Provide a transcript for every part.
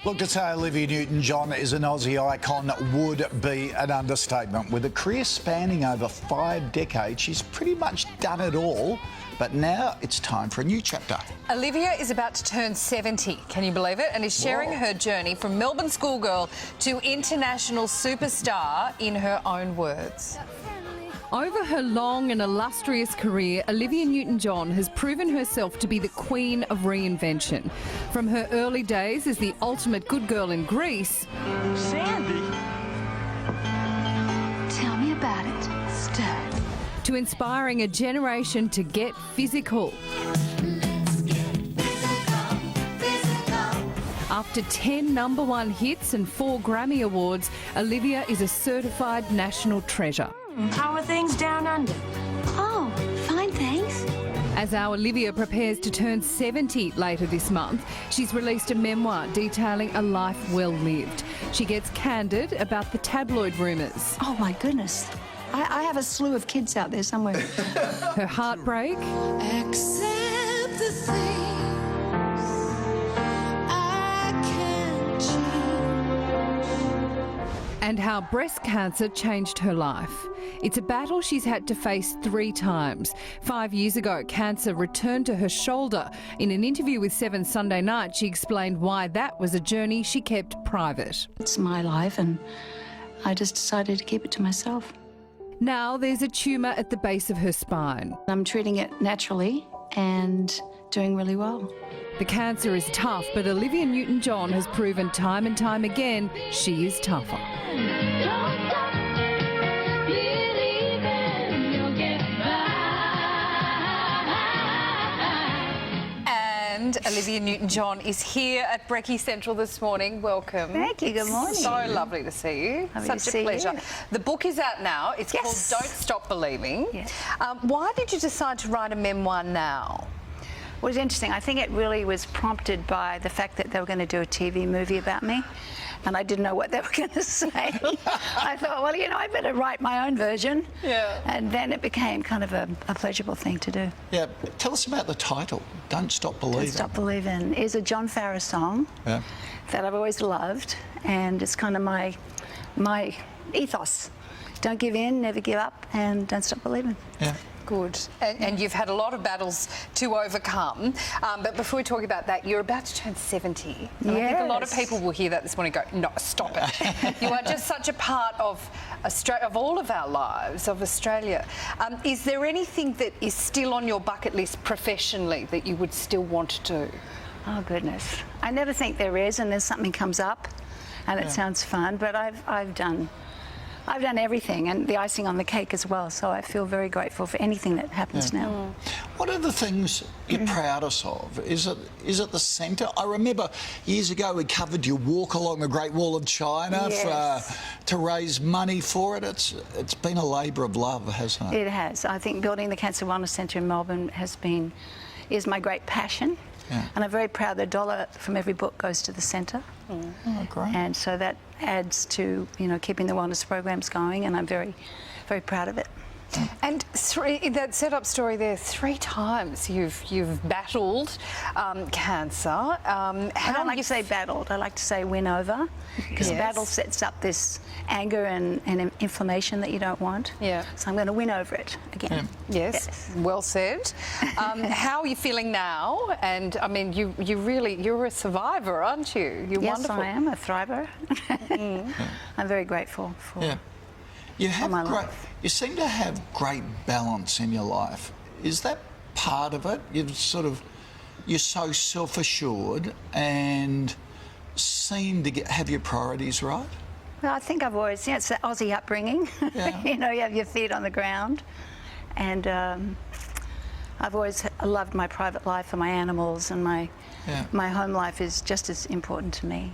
Look, to say Olivia Newton-John is an Aussie icon would be an understatement. With a career spanning over 5 decades, she's pretty much done it all. But now it's time for a new chapter. Olivia is about to turn 70, can you believe it? And is sharing her journey from Melbourne schoolgirl to international superstar in her own words. Over her long and illustrious career, Olivia Newton-John has proven herself to be the queen of reinvention. From her early days as the ultimate good girl in Greece... Sandy? Tell me about it, Stud. ...to inspiring a generation to get physical. After 10 #1 hits and 4 Grammy Awards, Olivia is a certified national treasure. How are things down under? Oh, fine, thanks. As our Olivia prepares to turn 70 later this month, she's released a memoir detailing a life well lived. She gets candid about the tabloid rumours. Oh, my goodness. I have a slew of kids out there somewhere. Her heartbreak. Accept the things I can't change. And how breast cancer changed her life. It's a battle she's had to face 3 times. 5 years ago, cancer returned to her shoulder. In an interview with 7 Sunday Night, she explained why that was a journey she kept private. It's my life, and I just decided to keep it to myself. Now there's a tumour at the base of her spine. I'm treating it naturally and doing really well. The cancer is tough, but Olivia Newton-John has proven time and time again she is tougher. And Olivia Newton-John is here at Brekkie Central this morning. Welcome. Thank you. Good morning. So lovely to see you. Lovely Such to a see pleasure. you. The book is out now. It's called Yes. Don't Stop Believing. Yes. Why did you decide to write a memoir now? Well, it's interesting. I think it really was prompted by the fact that they were going to do a TV movie about me, and I didn't know what they were going to say. I thought, well, you know, I better write my own version. Yeah. And then it became kind of a pleasurable thing to do. Yeah, tell us about the title, Don't Stop Believing. Don't Stop Believing is a John Farrar song that I've always loved, and it's kind of my ethos. Don't give in, never give up, and don't stop believing. Yeah. Good. And you've had a lot of battles to overcome. But before we talk about that, you're about to turn 70. And I think a lot of people will hear that this morning and go, no, stop it. You are just such a part of all of our lives, of Australia. Is there anything that is still on your bucket list professionally that you would still want to do? Oh, goodness. I never think there is, and then something comes up and it sounds fun, but I've done everything, and the icing on the cake as well, so I feel very grateful for anything that happens now. What are the things you're proudest of? Is it the centre? I remember years ago we covered your walk along the Great Wall of China to raise money for it. It's been a labour of love, hasn't it? It has. I think building the Cancer Wellness Centre in Melbourne is my great passion. Yeah. And I'm very proud that $1 from every book goes to the centre. Oh, great. And so that adds to, you know, keeping the wellness programs going, and I'm very, very proud of it. And that set-up story there, 3 times you've battled cancer. I don't like to say battled, I like to say win over, because battle sets up this anger and inflammation that you don't want. Yeah. So I'm going to win over it again. Yeah. Yes, well said. How are you feeling now? And I mean, you're a survivor, aren't you? You're wonderful. Yes, I am a thriver. I'm very grateful for my life. You seem to have great balance in your life. Is that part of it? You're so self-assured and seem to have your priorities right? Well, I think I've always, it's the Aussie upbringing. Yeah. You know, you have your feet on the ground. And I've always loved my private life and my animals, and my home life is just as important to me,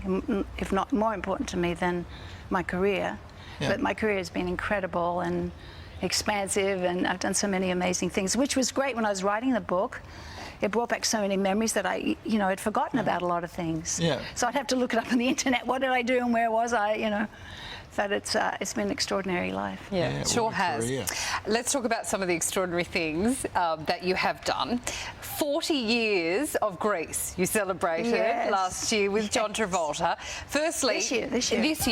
if not more important to me than my career. Yeah. But my career has been incredible and expansive, and I've done so many amazing things, which was great when I was writing the book. It brought back so many memories that I, you know, had forgotten about a lot of things. Yeah. So I'd have to look it up on the internet. What did I do and where was I, you know? But it's been an extraordinary life. Yeah, Yeah, it sure what a has. career. Let's talk about some of the extraordinary things that you have done. 40 years of Grease you celebrated Yes. last year with John Travolta. Firstly, This year.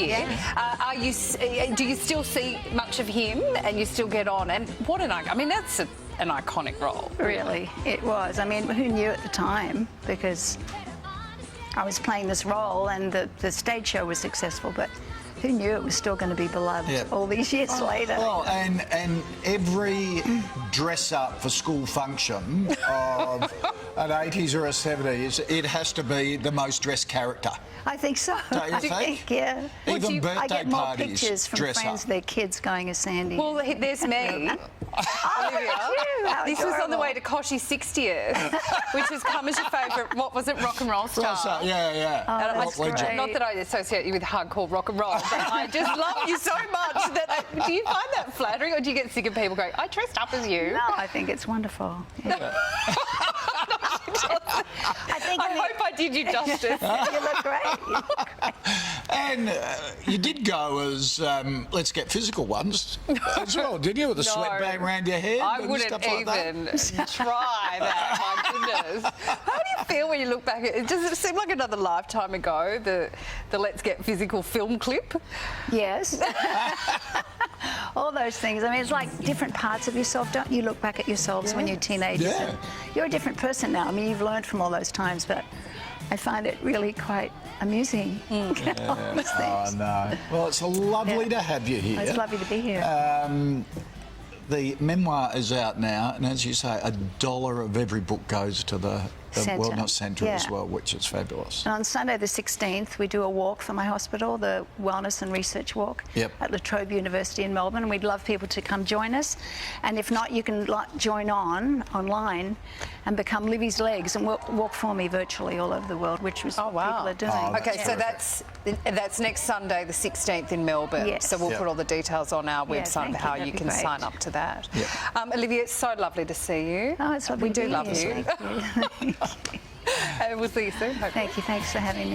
Yeah. do you still see much of him and you still get on? And what I mean, that's an iconic role. Really, it was. I mean, who knew at the time? Because I was playing this role and the stage show was successful, but who knew it was still going to be beloved all these years later? Well, and every dress up for school function of an 80s or a 70s, it has to be the most dressed character. I think so. Don't you I think? Yeah. Even I birthday get more parties pictures from dress friends, up. their kids going as Sandy. Well, there's me. Olivia. How This was on the adorable. way to Koshi's 60th, which has come as your favourite, what was it, rock and roll star? Yeah. And that's great. not that I associate you with hardcore rock and roll, but I just love you so much that do you find that flattering, or do you get sick of people going, I dressed up as you? No, I think it's wonderful. Yeah. I hope I did you justice. You look great. You look great. And you did go as Let's Get Physical once as well, didn't you? With the sweat bang around your head I and wouldn't stuff like even try that, my goodness. How do you feel when you look back at it? Does it seem like another lifetime ago, the Let's Get Physical film clip? Yes. All those things. I mean, it's like different parts of yourself. Don't you look back at yourselves when you're teenagers? Yeah. And you're a different person now. I mean, you've learned from all those times, but I find it really quite amusing. All those things. Oh, no. Well, it's lovely to have you here. It's lovely to be here. The memoir is out now, and as you say, $1 of every book goes to the Centre. Wellness Centre as Yeah. well, which is fabulous. And on Sunday the 16th, we do a walk for my hospital, the Wellness and Research Walk at La Trobe University in Melbourne. And we'd love people to come join us. And if not, you can join online and become Livy's Legs and walk for me virtually all over the world, which is what people are doing. Oh, Okay, so that's next Sunday, the 16th in Melbourne. Yes. So we'll put all the details on our Yeah, website thank of you. how That'd you be can great. sign up to that. Yeah. Olivia, it's so lovely to see you. Oh, it's lovely We to do be love here. you. Thank you. And we'll see you soon. hopefully. Thank you. Thanks for having me.